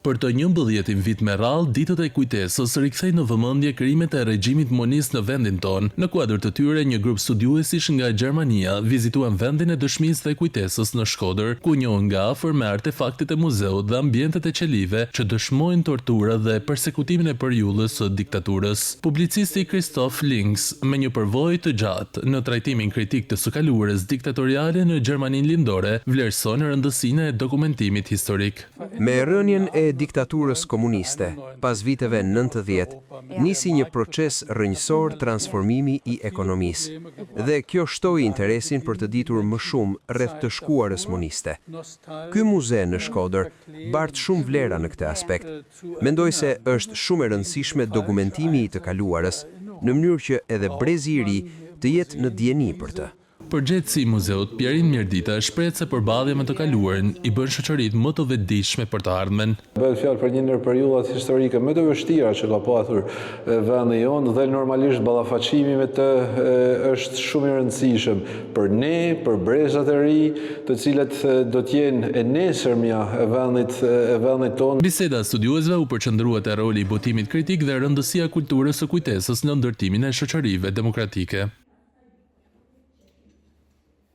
Për të 11 vit me radhë, ditët e kujtesës rikthej në vëmendje krimet e regjimit monist në vendin tonë. Në kuadër të tyre, një grup studiuesish nga Gjermania vizituan vendin e dëshmisë dhe kujtesës në Shkodër, ku njohën nga afër me artefaktet e muzeut dhe ambientet e qelive që dëshmojnë torturën dhe persekutimin e përjullës së diktaturës. Publicisti Christoph Links, me një përvojë të gjatë në trajtimin kritik të së kaluarës diktatoriale në Gjermaninë lindore, vlerëson rëndësinë e dokumentimit historik. Me rënien e diktaturës komuniste, pas viteve 90, nisi një proces rrënjësor transformimi i ekonomisë, dhe kjo shtoi interesin për të ditur më shumë rreth të shkuarës moniste. Ky muze në Shkodër bart shumë vlera në këtë aspekt. Mendoj se është shumë e rëndësishme dokumentimi i të kaluarës, në mënyrë që edhe brezi i ri të jetë në dieni për të. Përgjegjësi i muzeut, Pjerin Mirdita, shprehet se përballja me të kaluarin i bën shoqëritë më të vetëdijshme për të ardhmen. Bëhet fjalë për një ndër periudhat historike më të vështira që ka pasur vendi jonë dhe normalisht ballafaqimi me të është shumë i rëndësishëm për ne, për brezat e ri, të cilët do të jenë e nesërmja e vendit tonë. Biseda studiuesve u përqendrua te roli i botimit kritik dhe rëndësia e kulturës së kujtesës në ndërtimin e shoqërive demokratike.